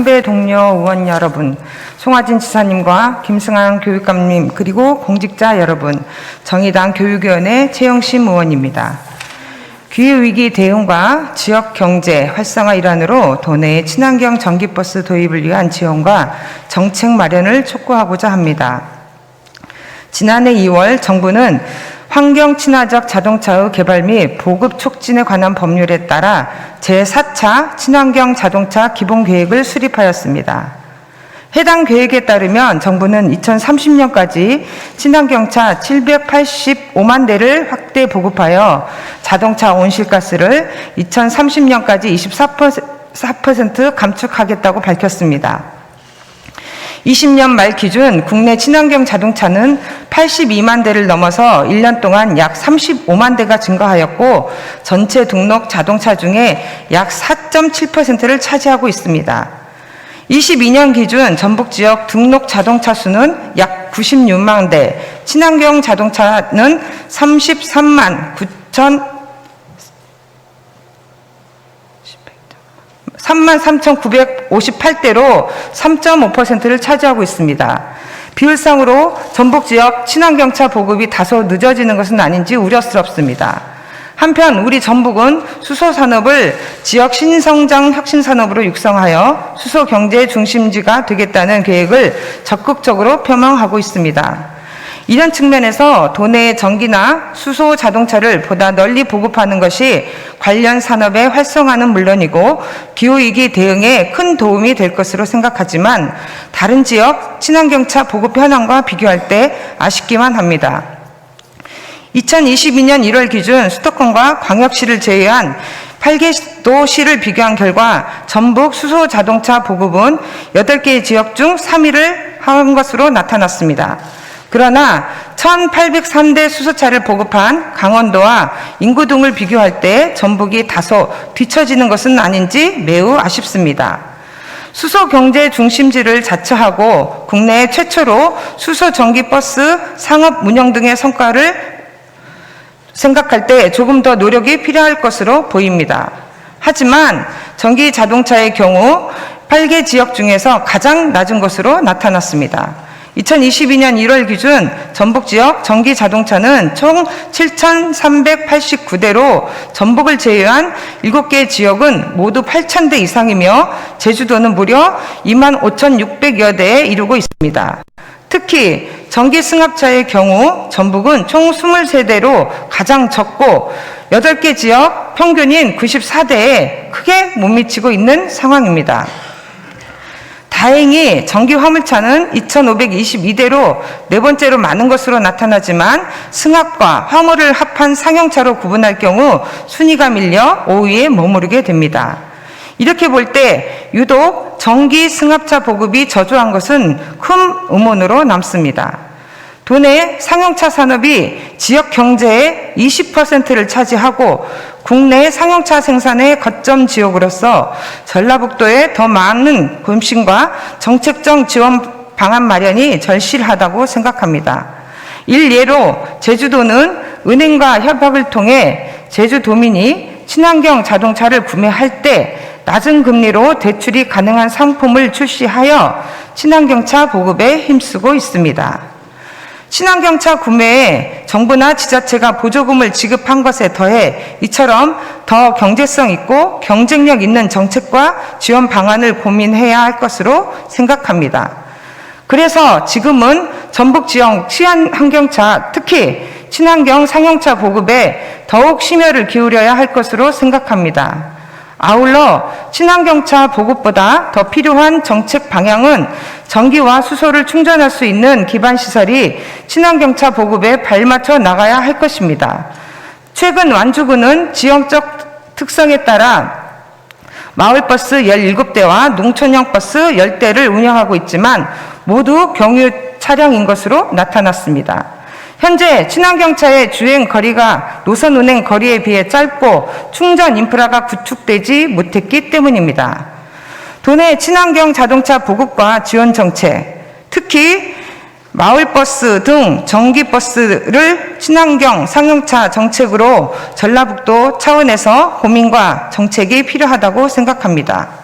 선배 동료 의원 여러분, 송하진 지사님과 김승환 교육감님, 그리고 공직자 여러분, 정의당 교육위원회 최영심 의원입니다. 기후위기 대응과 지역경제 활성화 일환으로 도내의 친환경 전기버스 도입을 위한 지원과 정책 마련을 촉구하고자 합니다. 지난해 2월 정부는 환경 친화적 자동차의 개발 및 보급 촉진에 관한 법률에 따라 제4차 친환경 자동차 기본계획을 수립하였습니다. 해당 계획에 따르면 정부는 2030년까지 친환경차 785만 대를 확대 보급하여 자동차 온실가스를 2030년까지 24% 감축하겠다고 밝혔습니다. 20년 말 기준 국내 친환경 자동차는 82만 대를 넘어서 1년 동안 약 35만 대가 증가하였고 전체 등록 자동차 중에 약 4.7%를 차지하고 있습니다. 22년 기준 전북 지역 등록 자동차 수는 약 96만 대, 친환경 자동차는 33만 3,958대로 3.5%를 차지하고 있습니다. 비율상으로 전북 지역 친환경차 보급이 다소 늦어지는 것은 아닌지 우려스럽습니다. 한편 우리 전북은 수소산업을 지역 신성장 혁신산업으로 육성하여 수소경제 중심지가 되겠다는 계획을 적극적으로 표명하고 있습니다. 이런 측면에서 도내의 전기나 수소 자동차를 보다 널리 보급하는 것이 관련 산업의 활성화는 물론이고 기후위기 대응에 큰 도움이 될 것으로 생각하지만 다른 지역 친환경차 보급 현황과 비교할 때 아쉽기만 합니다. 2022년 1월 기준 수도권과 광역시를 제외한 8개 도시를 비교한 결과 전북 수소 자동차 보급은 8개 지역 중 3위를 한 것으로 나타났습니다. 그러나 1,803대 수소차를 보급한 강원도와 인구 등을 비교할 때 전북이 다소 뒤처지는 것은 아닌지 매우 아쉽습니다. 수소 경제 중심지를 자처하고 국내 최초로 수소 전기버스 상업 운영 등의 성과를 생각할 때 조금 더 노력이 필요할 것으로 보입니다. 하지만 전기 자동차의 경우 8개 지역 중에서 가장 낮은 것으로 나타났습니다. 2022년 1월 기준 전북 지역 전기 자동차는 총 7,389대로 전북을 제외한 7개 지역은 모두 8,000대 이상이며 제주도는 무려 25,600여 대에 이르고 있습니다. 특히 전기 승합차의 경우 전북은 총 23대로 가장 적고 8개 지역 평균인 94대에 크게 못 미치고 있는 상황입니다. 다행히 전기 화물차는 2,522대로 네 번째로 많은 것으로 나타나지만 승합과 화물을 합한 상용차로 구분할 경우 순위가 밀려 5위에 머무르게 됩니다. 이렇게 볼 때 유독 전기 승합차 보급이 저조한 것은 큰 의문으로 남습니다. 도내 상용차 산업이 지역 경제의 20%를 차지하고 국내 상용차 생산의 거점 지역으로서 전라북도에 더 많은 검신과 정책적 지원 방안 마련이 절실하다고 생각합니다. 일례로 제주도는 은행과 협약을 통해 제주도민이 친환경 자동차를 구매할 때 낮은 금리로 대출이 가능한 상품을 출시하여 친환경차 보급에 힘쓰고 있습니다. 친환경차 구매에 정부나 지자체가 보조금을 지급한 것에 더해 이처럼 더 경제성 있고 경쟁력 있는 정책과 지원 방안을 고민해야 할 것으로 생각합니다. 그래서 지금은 전북 지역 친환경차, 특히 친환경 상용차 보급에 더욱 심혈을 기울여야 할 것으로 생각합니다. 아울러 친환경차 보급보다 더 필요한 정책 방향은 전기와 수소를 충전할 수 있는 기반시설이 친환경차 보급에 발맞춰 나가야 할 것입니다. 최근 완주군은 지역적 특성에 따라 마을버스 17대와 농촌형 버스 10대를 운영하고 있지만 모두 경유 차량인 것으로 나타났습니다. 현재 친환경차의 주행 거리가 노선 운행 거리에 비해 짧고 충전 인프라가 구축되지 못했기 때문입니다. 도내 친환경 자동차 보급과 지원 정책, 특히 마을버스 등 전기버스를 친환경 상용차 정책으로 전라북도 차원에서 고민과 정책이 필요하다고 생각합니다.